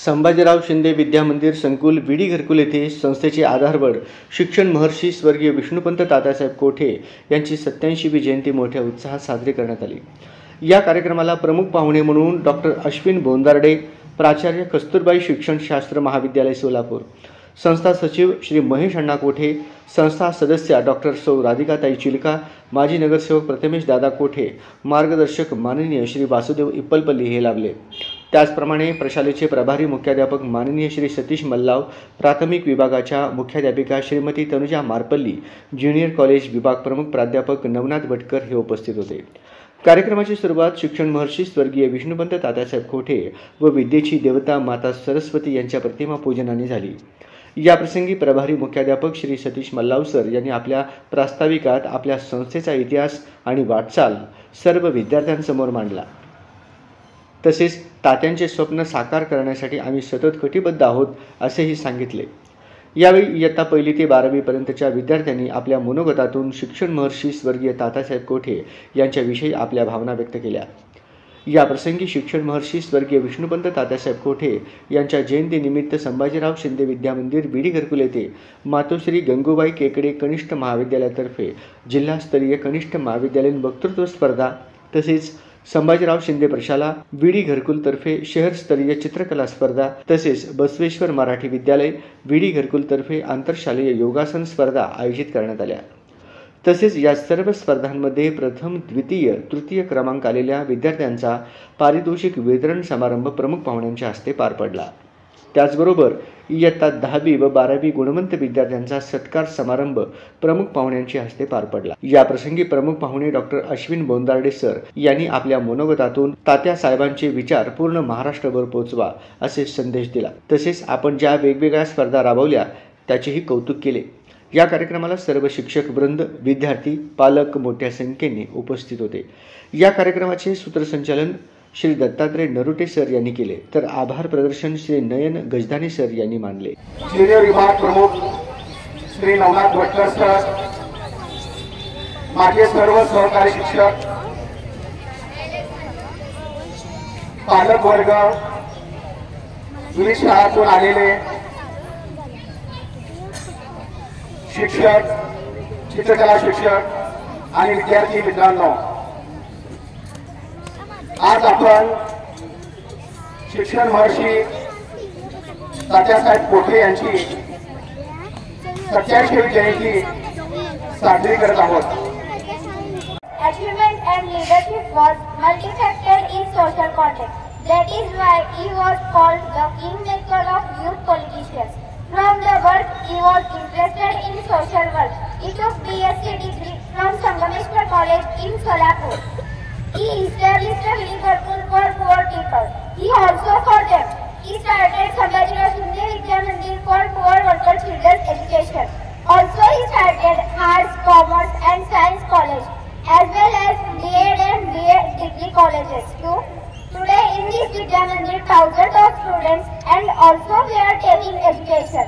संभाजीराव शिंदे विद्या मंदिर संकुल विडी घरकुल येथे संस्थेचे आधारवड शिक्षण महर्षी स्वर्गीय विष्णुपंत तात्यासाहेब कोठे यांची 87वी जयंती मोठ्या उत्साहात साजरी करण्यात आली। या कार्यक्रमाला प्रमुख पाहुणे म्हणून डॉक्टर अश्विन बोंदारडे, प्राचार्य कस्तुरबाई शिक्षणशास्त्र महाविद्यालय सोलापूर, संस्था सचिव श्री महेश अण्णा कोठे, संस्था सदस्या डॉक्टर सौ राधिकाताई चिलका, माजी नगरसेवक प्रथमेश दादा कोठे, मार्गदर्शक माननीय श्री वासुदेव इप्पलपल्ली हे लाभले। त्याचप्रमाणे प्रशालेचे प्रभारी मुख्याध्यापक माननीय श्री सतीश मल्लाव, प्राथमिक विभागाच्या मुख्याध्यापिका श्रीमती तनुजा मारपल्ली, ज्युनियर कॉलेज विभाग प्रमुख प्राध्यापक नवनाथ भटकर हे उपस्थित होते। कार्यक्रमाची सुरुवात शिक्षण महर्षी स्वर्गीय विष्णुपंत तात्यासाहेब कोठे व विद्येची देवता माता सरस्वती यांच्या प्रतिमा पूजनाने झाली। या प्रसंगी प्रभारी मुख्याध्यापक श्री सतीश मल्लाव सर यांनी आपल्या प्रास्ताविकात आपल्या संस्थेचा इतिहास आणि वाटचाल सर्व विद्यार्थ्यांसमोर मांडला। तसेच तात्यांचे स्वप्न साकार करण्यासाठी आम्ही सतत कटिबद्ध आहोत असेही सांगितले। यावेळी इयत्ता 1ली ते 12वी पर्यंतच्या विद्यार्थ्यांनी आपल्या मनोगतातून शिक्षण महर्षी स्वर्गीय तात्यासाहेब कोठे यांच्याविषयी आपल्या भावना व्यक्त केल्या। या प्रसंगी शिक्षण महर्षी स्वर्गीय विष्णुपंत तात्यासाहेब कोठे यांच्या जयंतीनिमित्त संभाजीराव शिंदे विद्या मंदिर विडी घरकुल येथे मातोश्री गंगूबाई केकडे कनिष्ठ महाविद्यालयातर्फे जिल्हास्तरीय कनिष्ठ महाविद्यालयीन वक्तृत्व स्पर्धा तसेच संभाजीराव शिंदे प्रशाला विडी घरकुल तर्फे शहरस्तरीय चित्रकला स्पर्धा तसेच बसवेश्वर मराठी विद्यालय विडी घरकुल तर्फे आंतरशालेय योगासन स्पर्धा आयोजित करण्यात आल्या। तसेच या सर्व स्पर्धांमध्ये प्रथम, द्वितीय, तृतीय क्रमांक आलेल्या विद्यार्थ्यांचा पारितोषिक वितरण समारंभ प्रमुख पाहुण्यांच्या हस्ते पार पडला। त्याचबरोबर इयत्ता 10वी व 12वी गुणवंत विद्यार्थ्यांचा सत्कार समारंभ प्रमुख पाहुण्यांच्या हस्ते पार पडला। या प्रसंगी प्रमुख पाहुणे डॉक्टर अश्विन बोंदारडे सर यांनी आपल्या मनोगतातून तात्यासाहेबांचे विचार पूर्ण महाराष्ट्रभर पोहोचवा असे संदेश दिला। तसेच आपण ज्या वेगवेगळ्या स्पर्धा राबवल्या त्याचेही कौतुक केले। या कार्यक्रमाला सर्व शिक्षक वृंद, विद्यार्थी, पालक मोठ्या संख्येने उपस्थित होते। या कार्यक्रमाचे सूत्रसंचालन श्री दत्तात्रय नरुटे सर यांनी केले, तर आभार प्रदर्शन श्री नयन गजदाने सर यांनी मानले। ज्युनियर विभाग प्रमुख श्री नवनाथ भटकर सर, माझे सर्व सहकारी शिक्षक, पालक वर्ग, विविध शाळांतून आलेले शिक्षक, चित्रकला शिक्षक आणि विद्यार्थी मित्रांनो, आज आपण शिक्षण महर्षी तात्यासाहेब कोठे यांची 87वी जयंती साजरी करत आहोत। Achievement and leadership was multifaceted in social context. That is why he was called the kingmaker of youth politicians. From the birth, he was interested in social work. He took BSc degree from Sangameshwar College in Solapur. He established a Vidi Gharkul for poor people. He also for them. He started Sambhajirav Shinde Vidya Mandir for poor worker children's education. Also, he started Arts, Commerce and Science College, as well as B.Ed and B.Ed degree colleges too. Today, in this Vidya Mandir, thousands of students and also we are taking education.